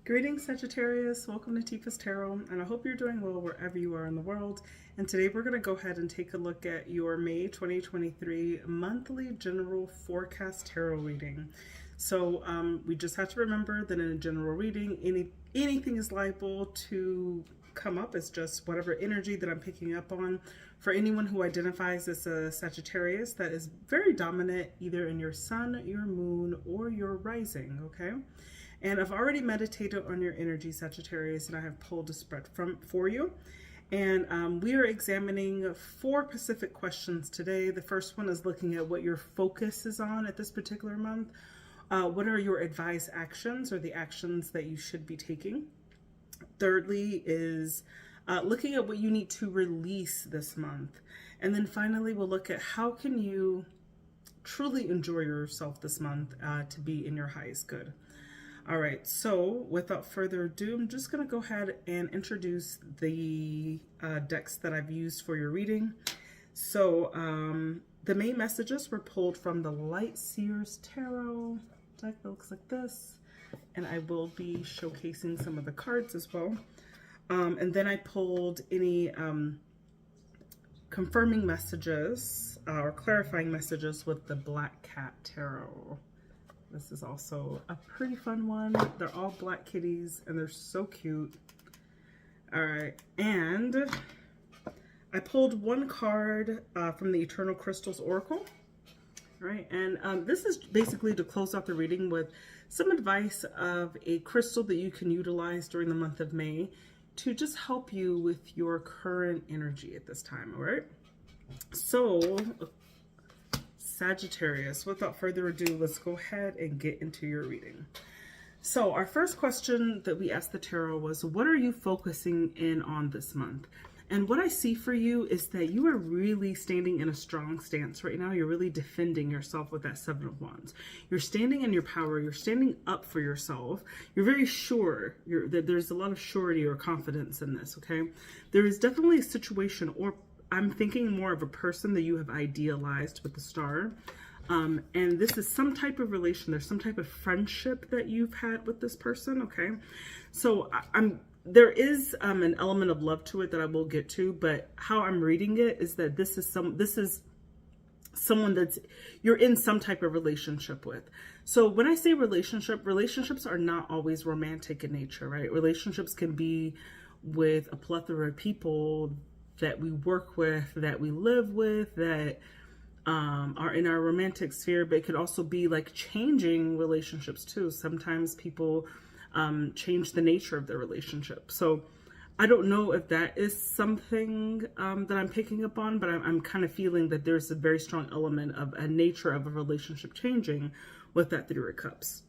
Greetings, Sagittarius. Welcome to Tifa's Tarot, and I hope you're doing well wherever you are in the world. And today we're going to go ahead and take a look at your May 2023 monthly general forecast tarot reading. So we just have to remember that in a general reading, anything is liable to come up. It's just whatever energy that I'm picking up on. For anyone who identifies as a Sagittarius, that is very dominant either in your sun, your moon, or your rising, okay? And I've already meditated on your energy, Sagittarius, and I have pulled a spread for you. And we are examining 4 specific questions today. The first one is looking at what your focus is on at this particular month. What are your advised actions or the actions that you should be taking? Thirdly is looking at what you need to release this month. And then finally, we'll look at how can you truly enjoy yourself this month to be in your highest good. All right, so without further ado, I'm just going to go ahead and introduce the decks that I've used for your reading. So the main messages were pulled from the Light Seers Tarot deck that looks like this, and I will be showcasing some of the cards as well. And then I pulled any confirming messages or clarifying messages with the Black Cat Tarot. This is also a pretty fun one. They're all black kitties and they're so cute. All right, and I pulled one card from the Eternal Crystals Oracle. All right, and this is basically to close out the reading with some advice of a crystal that you can utilize during the month of May to just help you with your current energy at this time, all right? So, Sagittarius, without further ado, let's go ahead and get into your reading. So our first question that we asked the tarot was, what are you focusing in on this month? And what I see for you is that you are really standing in a strong stance right now. You're really defending yourself with that 7 of Wands. You're standing in your power. You're standing up for yourself. You're very sure that there's a lot of surety or confidence in this, okay? There is definitely a situation, or I'm thinking more of a person that you have idealized with the star. And this is some type of relation. There's some type of friendship that you've had with this person, okay? So there is an element of love to it that I will get to, but how I'm reading it is that this is someone that's you're in some type of relationship with. So when I say relationships are not always romantic in nature, right? Relationships can be with a plethora of people that we work with, that we live with, that are in our romantic sphere, but it could also be like changing relationships too. Sometimes people change the nature of their relationship. So I don't know if that is something that I'm picking up on, but I'm kind of feeling that there's a very strong element of a nature of a relationship changing with that 3 of Cups.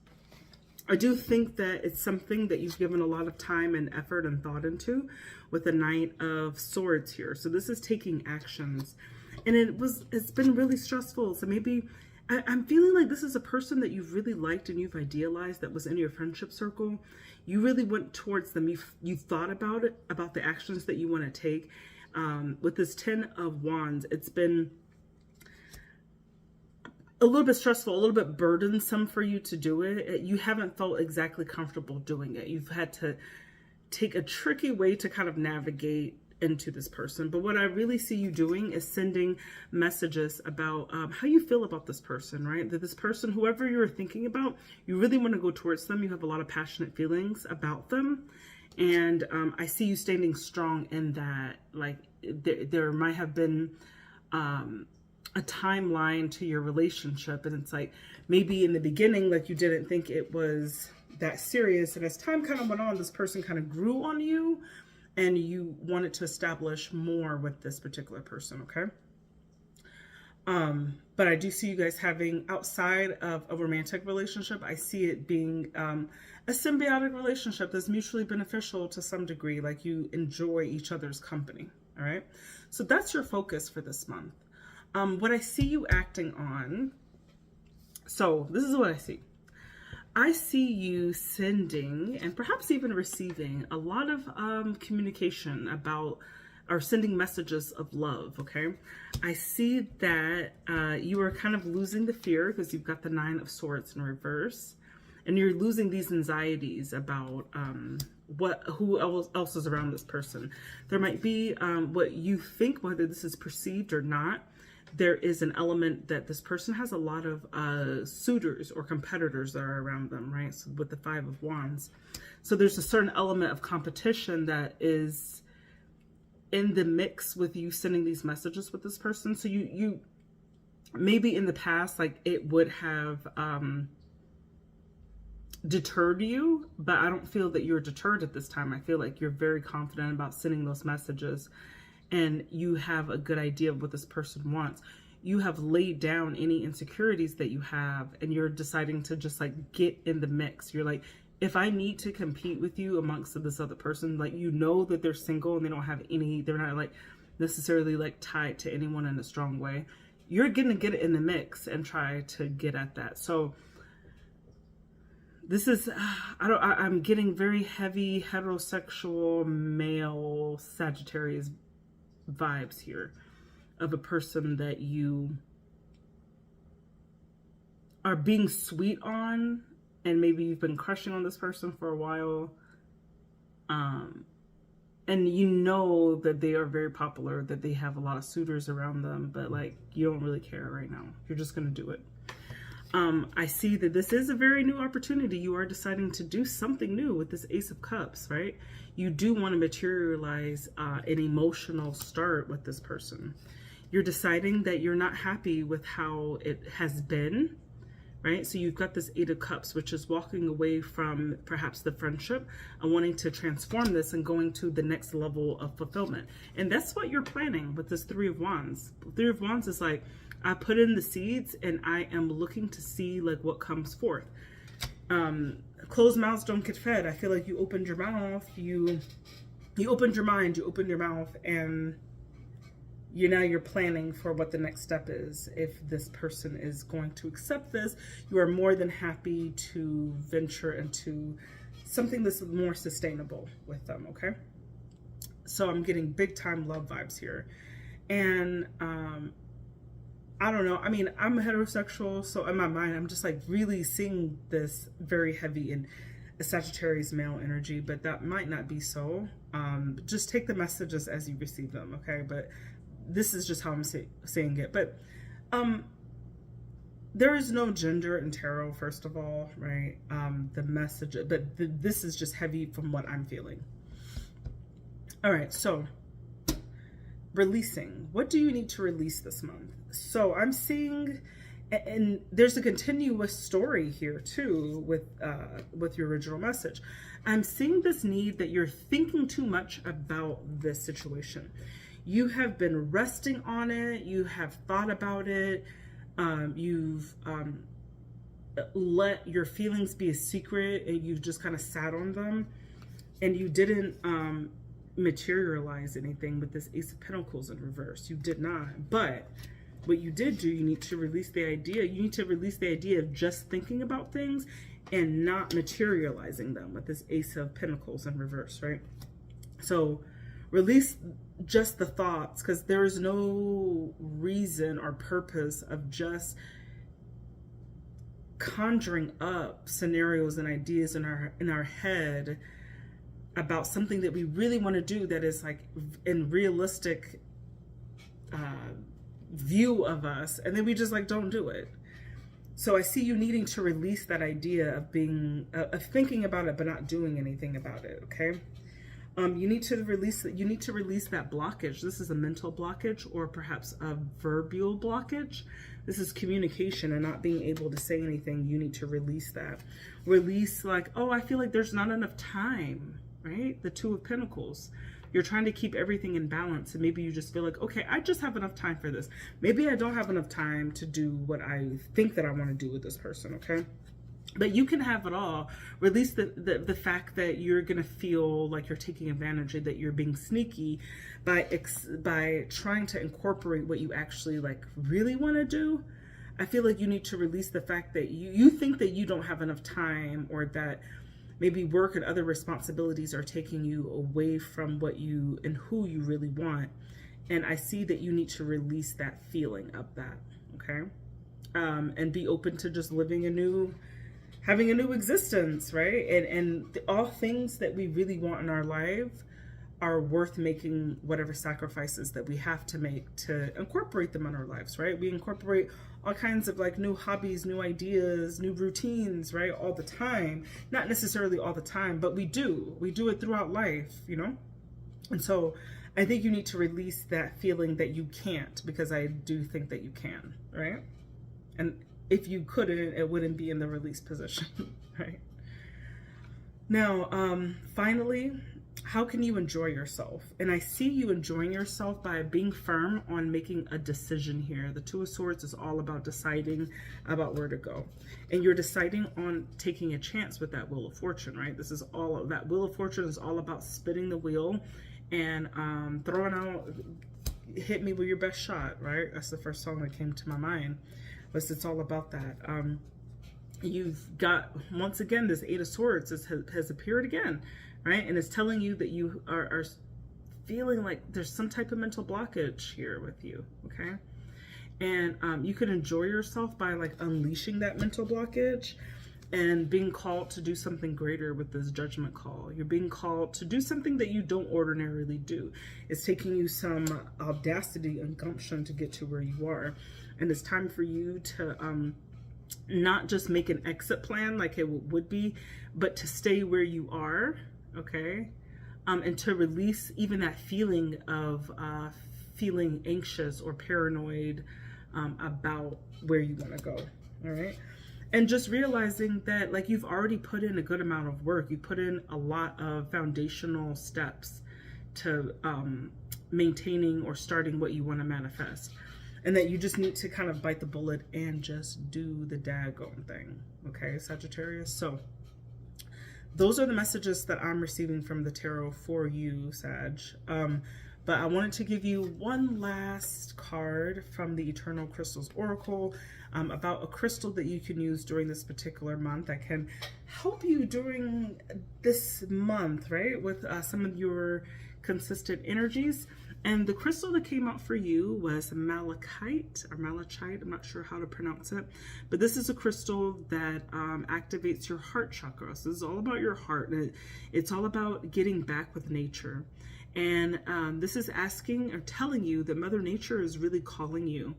I do think that it's something that you've given a lot of time and effort and thought into with the Knight of Swords here. So this is taking actions, and it's been really stressful. So maybe I'm feeling like this is a person that you've really liked and you've idealized that was in your friendship circle. You really went towards them. You've thought about it, about the actions that you want to take. With this 10 of Wands, it's been a little bit stressful, a little bit burdensome for you to do it. You haven't felt exactly comfortable doing it. You've had to take a tricky way to kind of navigate into this person. But what I really see you doing is sending messages about how you feel about this person, right? That this person, whoever you're thinking about, you really want to go towards them. You have a lot of passionate feelings about them. And I see you standing strong in that. Like there might have been a timeline to your relationship, and it's like maybe in the beginning, like you didn't think it was that serious, and as time kind of went on, this person kind of grew on you and you wanted to establish more with this particular person, okay? But I do see you guys having, outside of a romantic relationship, I see it being a symbiotic relationship that's mutually beneficial to some degree, like you enjoy each other's company, all right? So that's your focus for this month. What I see you acting on, so this is what I see. I see you sending and perhaps even receiving a lot of communication about, or sending messages of love, okay? I see that you are kind of losing the fear because you've got the 9 of Swords in reverse. And you're losing these anxieties about who else is around this person. There might be what you think, whether this is perceived or not. There is an element that this person has a lot of suitors or competitors that are around them, right? So with the Five of Wands. So there's a certain element of competition that is in the mix with you sending these messages with this person. So you maybe in the past, like it would have deterred you, but I don't feel that you're deterred at this time. I feel like you're very confident about sending those messages, and you have a good idea of what this person wants. You have laid down any insecurities that you have, and you're deciding to just like get in the mix. You're like, if I need to compete with you amongst this other person, like, you know that they're single and they don't have any, they're not like necessarily like tied to anyone in a strong way. You're gonna get it in the mix and try to get at that. So this is, I'm getting very heavy heterosexual male Sagittarius vibes here of a person that you are being sweet on, and maybe you've been crushing on this person for a while. And you know that they are very popular, that they have a lot of suitors around them, but like, you don't really care right now. You're just going to do it. I see that this is a very new opportunity. You are deciding to do something new with this Ace of Cups, right? You do want to materialize an emotional start with this person. You're deciding that you're not happy with how it has been, right? So you've got this Eight of Cups, which is walking away from perhaps the friendship and wanting to transform this and going to the next level of fulfillment. And that's what you're planning with this Three of Wands. Three of Wands is like, I put in the seeds and I am looking to see like what comes forth. Closed mouths don't get fed. I feel like you opened your mouth, you opened your mind, you opened your mouth, and you're planning for what the next step is. If this person is going to accept this, you are more than happy to venture into something that's more sustainable with them, okay? So I'm getting big time love vibes here. And I don't know. I mean, I'm heterosexual, so in my mind, I'm just like really seeing this very heavy in a Sagittarius male energy, but that might not be so. Just take the messages as you receive them, okay? But this is just how I'm saying it. But there is no gender in tarot, first of all, right? The message, but this is just heavy from what I'm feeling. All right, so releasing. What do you need to release this month? So I'm seeing, and there's a continuous story here too with your original message. I'm seeing this need that you're thinking too much about this situation. You have been resting on it. You have thought about it. You've let your feelings be a secret, and you've just kind of sat on them, and you didn't materialize anything with this Ace of Pentacles in reverse. You did not. But what you did do, you need to release the idea. You need to release the idea of just thinking about things and not materializing them with this Ace of Pentacles in reverse, right? So release just the thoughts, because there is no reason or purpose of just conjuring up scenarios and ideas in our head about something that we really want to do that is like in realistic view of us, and then we just like don't do it. So I see you needing to release that idea of being of thinking about it but not doing anything about it, okay? You need to release that blockage. This is a mental blockage, or perhaps a verbal blockage. This is communication and not being able to say anything. You need to release that. Release like, oh, I feel like there's not enough time, right? The Two of Pentacles. You're trying to keep everything in balance, and maybe you just feel like, okay, I just have enough time for this. Maybe I don't have enough time to do what I think that I want to do with this person, okay? But you can have it all. Release the fact that you're going to feel like you're taking advantage, that you're being sneaky by trying to incorporate what you actually like really want to do. I feel like you need to release the fact that you think that you don't have enough time, or that maybe work and other responsibilities are taking you away from what you and who you really want. And I see that you need to release that feeling of that, okay? And be open to just living a new having a new existence, right? And all things that we really want in our life are worth making whatever sacrifices that we have to make to incorporate them in our lives, right? We incorporate all kinds of like new hobbies, new ideas, new routines, right? All the time. Not necessarily all the time, but we do. We do it throughout life, you know? And so I think you need to release that feeling that you can't, because I do think that you can, right? And if you couldn't, it wouldn't be in the release position, right? Now, finally, how can you enjoy yourself? And I see you enjoying yourself by being firm on making a decision here. The Two of Swords is all about deciding about where to go. And you're deciding on taking a chance with that Wheel of Fortune, right? This is all, that Wheel of Fortune is all about spinning the wheel and throwing out, hit me with your best shot, right? That's the first song that came to my mind. But it's all about that. You've got, once again, this Eight of Swords has appeared again, right? And it's telling you that you are feeling like there's some type of mental blockage here with you, okay? And you can enjoy yourself by like unleashing that mental blockage and being called to do something greater with this judgment call. You're being called to do something that you don't ordinarily do. It's taking you some audacity and gumption to get to where you are. And it's time for you to not just make an exit plan like it would be, but to stay where you are, okay? And to release even that feeling of feeling anxious or paranoid about where you want to go, all right? And just realizing that like you've already put in a good amount of work. You put in a lot of foundational steps to maintaining or starting what you want to manifest. And that you just need to kind of bite the bullet and just do the daggone thing. Okay, Sagittarius? So those are the messages that I'm receiving from the tarot for you, Sag. But I wanted to give you one last card from the Eternal Crystals Oracle about a crystal that you can use during this particular month that can help you during this month, right? With some of your consistent energies. And the crystal that came out for you was malachite or malachite. I'm not sure how to pronounce it, but this is a crystal that activates your heart chakra. So this is all about your heart. And it's all about getting back with nature. And this is asking or telling you that Mother Nature is really calling you,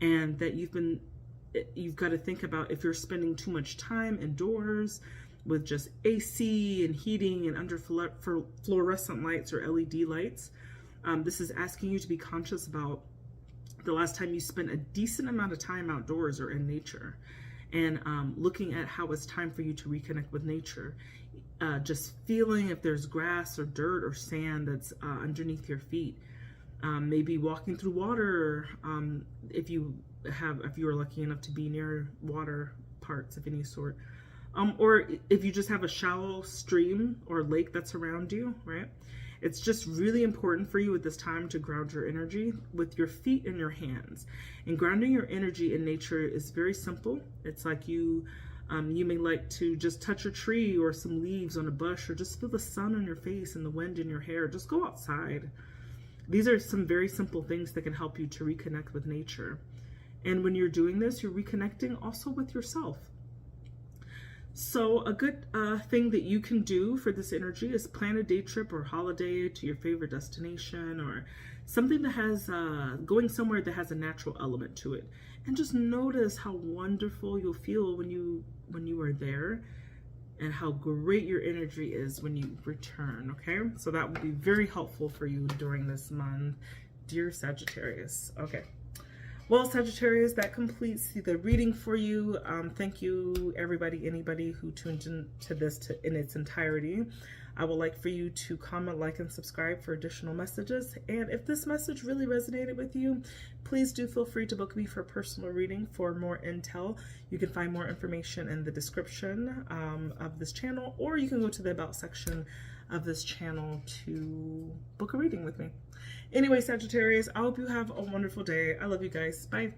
and that you've got to think about if you're spending too much time indoors with just AC and heating and under fluorescent lights or LED lights. This is asking you to be conscious about the last time you spent a decent amount of time outdoors or in nature, and looking at how it's time for you to reconnect with nature. Just feeling if there's grass or dirt or sand that's underneath your feet. Maybe walking through water, if you are lucky enough to be near water parts of any sort. Or if you just have a shallow stream or lake that's around you, right? It's just really important for you at this time to ground your energy with your feet and your hands. And grounding your energy in nature is very simple. It's like you may like to just touch a tree or some leaves on a bush, or just feel the sun on your face and the wind in your hair. Just go outside. These are some very simple things that can help you to reconnect with nature. And when you're doing this, you're reconnecting also with yourself. So a good thing that you can do for this energy is plan a day trip or holiday to your favorite destination, or something that has, going somewhere that has a natural element to it. And just notice how wonderful you'll feel when you are there, and how great your energy is when you return, okay? So that will be very helpful for you during this month, dear Sagittarius. Okay. Well, Sagittarius, that completes the reading for you. Thank you, anybody who tuned into this in its entirety. I would like for you to comment, like, and subscribe for additional messages. And if this message really resonated with you, please do feel free to book me for a personal reading for more intel. You can find more information in the description of this channel, or you can go to the About section of this channel to book a reading with me. Anyway, Sagittarius, I hope you have a wonderful day. I love you guys. Bye.